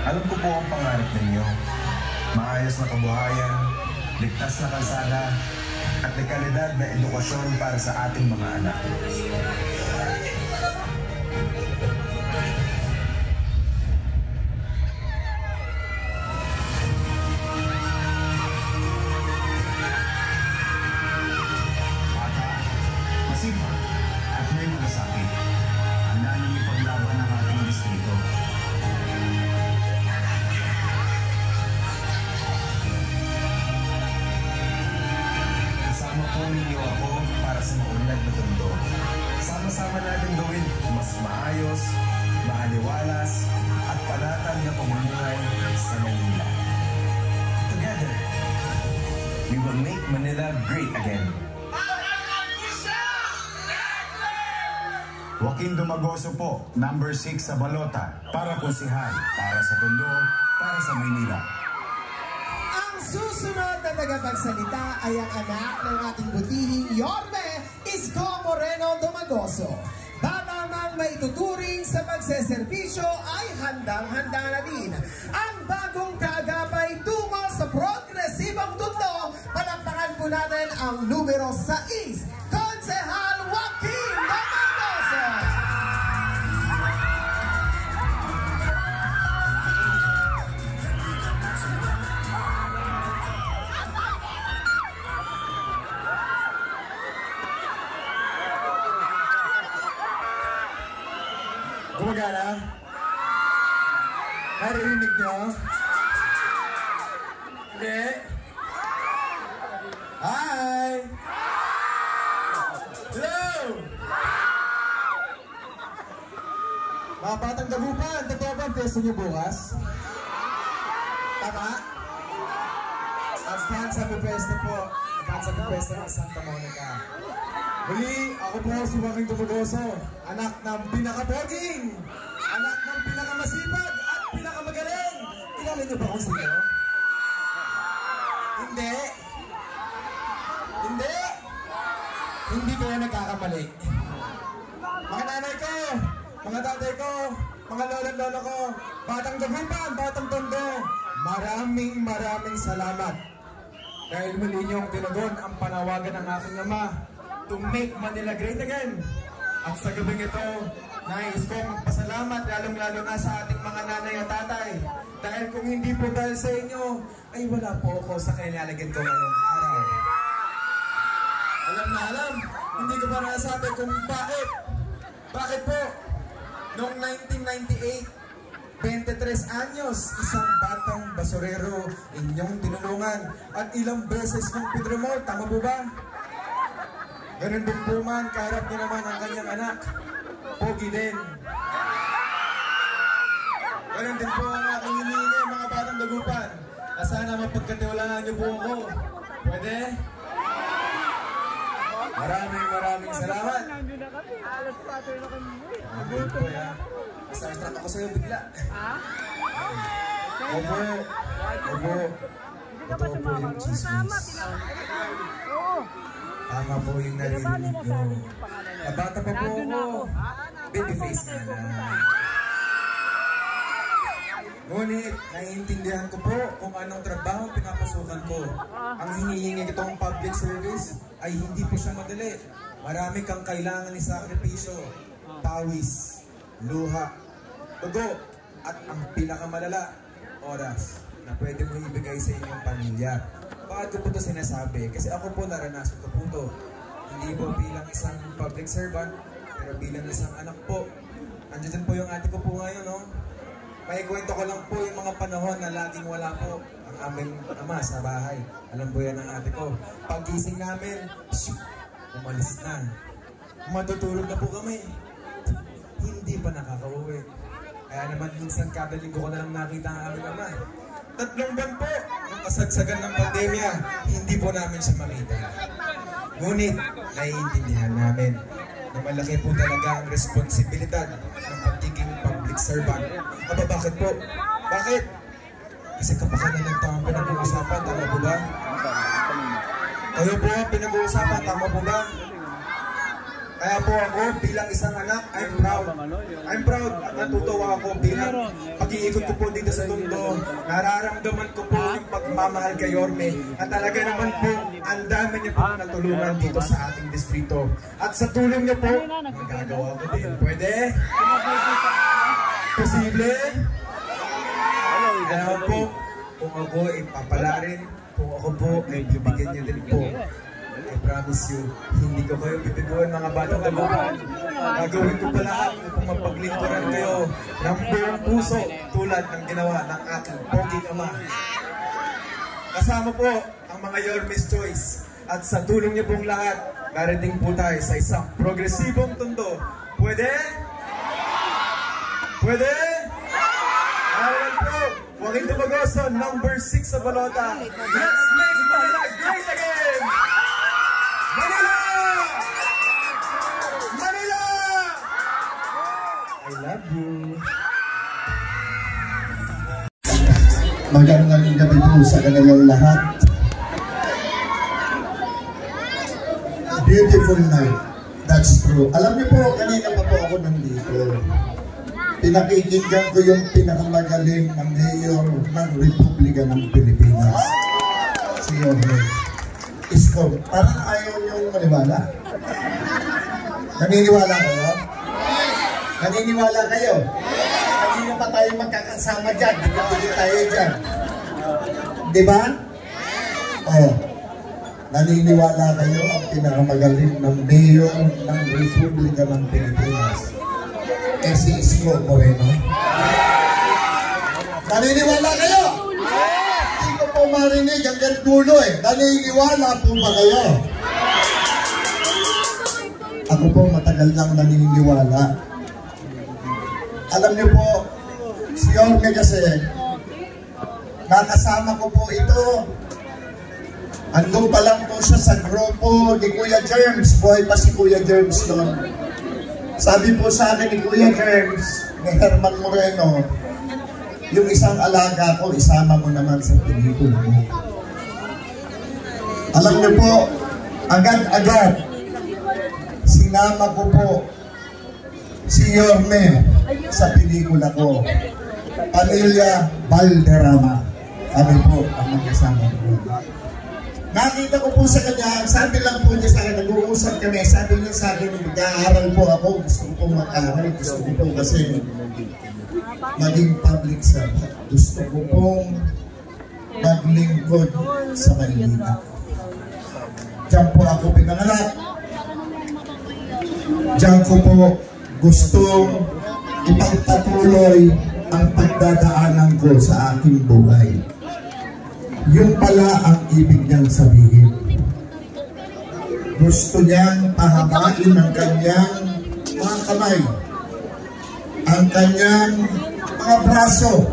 Alam ko po ang pangarap ninyo. Maayos na kabuhayan, ligtas na kalsada, at dekalidad na edukasyon para sa ating mga anak. Bata, masipag, at may malasakit. Handa nang ipaglaban ang ating distrito. Kasama po ninyo ako para sa maunlad na mundo. Sama-sama natin gawin mas maayos, maaliwalas, at panatag na pamumuhay sa Manila. Together, we will make Manila great again. Joaquin Dumagoso po, number 6 sa balota, para konsihal, para sa Tondo, para sa Maynila. Ang susunod na tagapagsalita ay ang anak ng ating butihing Yorme Isko Moreno Dumagoso. Bata mang maituturing sa pagseserbisyo ay handang-handa na din ang bagong kaagapay tungo sa progresibong Tondo. Palakpakan po natin ang numero 6, Konsehal Joaquin Dumagoso. Gumagana? Naririnig nyo? Hindi? Hi! Hello! Mga batang dagupan, totoo ba ang pwesto nyo bukas? Tama? Advance ang pwesto po. Advance ang pwesto ng Santa Monica. Muli, ako po si Joaquin Dumagoso, anak ng pinakapoging, anak ng pinakamasipag at pinakamagaling. Kilala niyo ba kung sino? Hindi. Hindi. Hindi kayo nagkakamali. Mga nanay ko, mga tatay ko, mga lolo ko, batang dagupan, batang tondo, maraming salamat. Dahil muli niyong tinagon ang panawagan ng aking ama to make Manila great again. At sa gabing ito, nais kong pasalamat lalong-lalo na sa ating mga nanay at tatay. Dahil kung hindi po dahil sa inyo, ay wala po ako sa kailalagyan ko ngayong araw. Alam na alam, hindi ko pa nasabi kung bakit. Bakit po? Noong 1998, 23 anyos, isang batang basurero, inyong tinulungan at ilang beses ng pinremo, tama po ba? Ganun din po man, kaharap niyo naman ang kanyang anak, pogi din. Ganun din po ang aking hinihingi, mga batang dagupan, na sana mapagkatiwalaan niyo po ako. Pwede? Maraming salamat. Good po ya. Masarap ako sa'yo bigla. Opo. Totoo po yung chismis. Tama po yung narinig nyo. Nabata pa po ako. Babyface na lang. Ngunit, naiintindihan ko po kung anong trabaho pinapasukan ko. Ang hinihingi itong public service ay hindi po siya madali. Marami kang kailangan ni sakripisyo, pawis, luha, tugo, at ang pinakamalala, oras na pwede mo ibigay sa inyong pamilya. Bakit ko po ito sinasabi? Kasi ako po naranasan ko po ito. Hindi po bilang isang public servant, pero bilang isang anak po. Andiyan po yung ate ko po ngayon, no? May kwento ko lang po yung mga panahon na laging wala po ang aming ama sa bahay. Alam po yan ang ate ko. Pag-gising namin, umalis na. Matutulog na po kami. Hindi pa nakakauwi. Kaya naman minsan kada linggo ko na lang nakita ang aming ama. 3 buwan po ng kasagsagan ng pandemya, hindi po namin siya makita. Ngunit, naiintindihan namin na malaki po talaga ang responsibilidad ng pagiging public servant. Aba, bakit po? Bakit? Kasi kapakanan ng tao ang pinag-uusapan, tama po ba? Kayo po ang pinag-uusapan, tama po ba? Kaya po ako bilang isang anak, I'm proud. I'm proud at natutuwa ako bilang pagiging pag-iikot ko po dito sa Tondo, nararamdaman ko po yung pagmamahal kay Yorme. At talaga naman po, ang dami niya po natulungan dito sa ating distrito. At sa tulong niya po, magagawa ko din. Pwede? Posible? Alam po, kung ako ay papalarin, kung ako po ay bibigyan niya din po. I promise you, hindi ko kayo bibiguan mga batang dagupan. Gagawin ko pa lahat upang mapaglingkuran kayo ng buong puso tulad ng ginawa ng aking poging ama. Kasama po ang mga Yorme's Choice. At sa tulong niyo pong lahat, darating po tayo sa isang progresibong Tondo. Pwede? Pwede? Ayan po, Joaquin Dumagoso, number 6 sa balota. Let's make Manila great again! Manila! Manila! I love you. Magandang gabi po sa kanilang lahat. Beautiful night. That's true. Alam niyo po, kanina pa po ako nandito. Pinakikinggan ko yung pinakamagaling na mayor ng Republika ng Pilipinas. Si Yorme. Isko, parang ayaw niyong maniwala. Naniniwala kayo? Naniniwala kayo? Kanina pa tayo magkakasama dyan. Dito tayo dyan. Diba? Oh. Naniniwala kayo ang pinakamagaling ng mayor ng Republika ng Pilipinas. Si Isko Moreno. Naniniwala kayo? Hindi ko po marinig hanggang dulo eh. Naniniwala po ba kayo? Ako po matagal lang naniniwala. Alam niyo po, si Yorme kasi, nakasama ko po ito. Andun pa lang po siya sa grupo ni Kuya Germs. Buhay pa si Kuya Germs noon. Sabi po sa akin ni Kuya Germs, ni Herman Moreno, yung isang alaga ko, isama mo naman sa pelikula mo. Alam niyo po, agad-agad, sinama ko po si Yorme sa pelikula ko. Pamilya Valderrama. Kami po ang magkasama ko. Nakita ko po sa kanya, sabi lang po niya sa akin, nag-uusap kami, sabi niya sa akin, mag-aaral po ako, gusto ko pong mag-aaral, gusto ko po kasi maging public servant. Gusto ko pong maglingkod sa Maynila. Diyan po ako pinanganak. Diyan ko po gustong ipagpatuloy ang pagdadaanan ko sa aking buhay. Yun pala ang ibig niyang sabihin. Gusto niyang pahabain ang kanyang mga kamay, ang kanyang mga braso,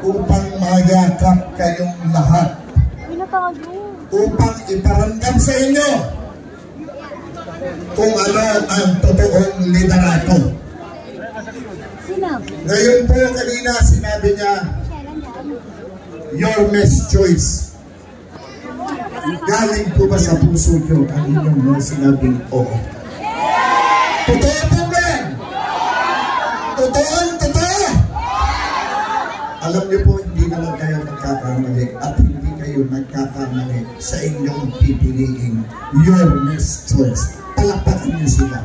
upang mayakap kayong lahat, upang iparamdam sa inyo kung ano ang totoong liderato. Ngayon po, kanina sinabi niya, Yorme's Choice. Galing po ba sa puso nyo ang inyong mga sinabing oo? Totoo po ba? Totoo? Alam niyo po, hindi naman kayo nagkakamali at hindi kayo nagkakamali sa inyong pipiliing Yorme's Choice. Palakpakan niyo sila.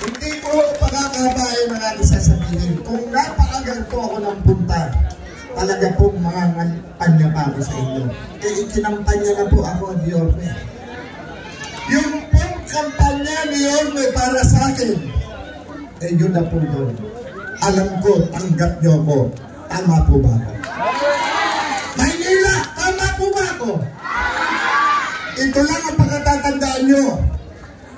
Hindi po pagkakabayan na natin sasabihin. Kung napaagal po ako ng punta, talaga pong mga kampanya pa ako sa inyo. Eh, ikinampanya na po ako ni Yorme. Yung pong kampanya ni Yorme para sa akin, eh yun na po doon. Alam ko, tanggap niyo ko. Tama po ba ako? Maynila, tama po ba ako? Ito lang ang pagkatatandaan nyo.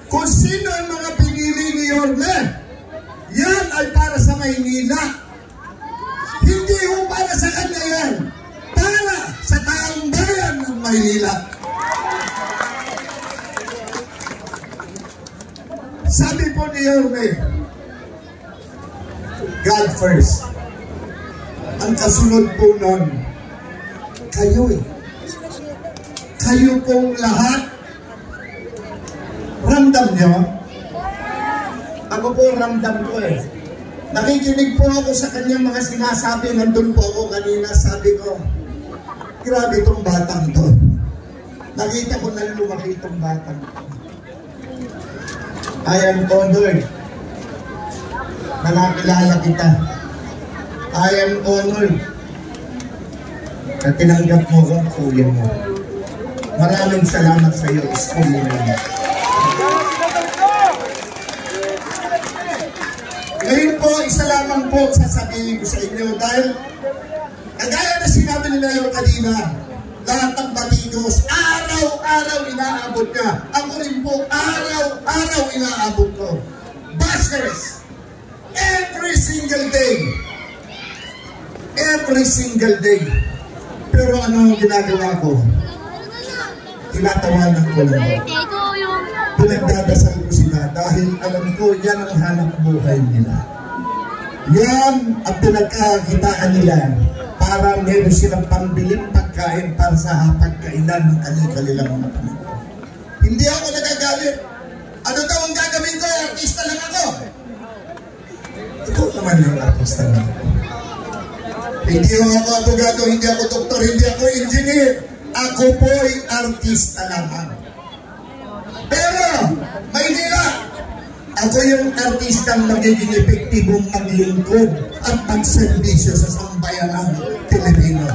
Kung sino ang mga pinili ni Yorme, yan ay para sa Maynila. Hindi ho para sa kanya yan. Para sa taong bayan ng Maynila. Sabi po ni Yorme, God first. Ang kasunod po nun, kayo eh. Kayo pong lahat. Ramdam nyo? Ako po ramdam ko eh. Nakikinig po ako sa kanyang mga sinasabi. Nandun po ako kanina, sabi ko, grabe itong batang to. Nakita ko na lumaki itong batang to. I am honored na nakilala kita. I am honored na tinanggap mo kung kuya mo. Maraming salamat sa iyo, school mo. Ngayon po, isa lamang po sasabihin ko sa inyo dahil kagaya na sinabi nila yung kanina, lahat ng batigos, araw-araw inaabot niya. Ako rin po, araw-araw inaabot ko. Busters, every single day. Every single day. Pero ano ang ginagawa ko? Tinatawanan ko lang. Pinagdadasal ko sila dahil alam ko yan ang hanap buhay nila. Yan ang pinagkakitaan nila para meron silang pambiling pagkain para sa hapagkainan ng kanilang mga pamilya. Hindi ako nagagalit. Ano daw ang gagawin ko? Artista lang ako. Ikaw naman yung artista lang ako. Hindi ako abogado, hindi ako doktor, hindi ako engineer. Ako po'y artista lamang. Pero, Maynila, ako yung artistang magiging epektibong maglingkod at magserbisyo sa sambayanang Pilipino.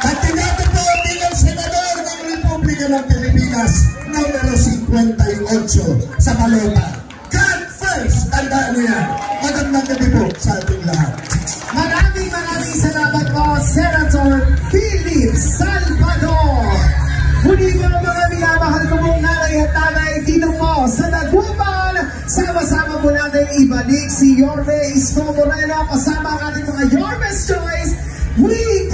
At tinato po bilang senador ng Republika ng Pilipinas, numero 58 sa Balota. God first! Tandaan niyo yan. Magandang gabi po sa ating lahat. Maraming salamat po, Senator Philip Salvador. Muli po mga minamahal ko mong nanay at tatay dito po sa Dagupan. Sama-sama po natin ibalik si Yorme Isko Moreno kasama ang ating mga Yorme's Choice. We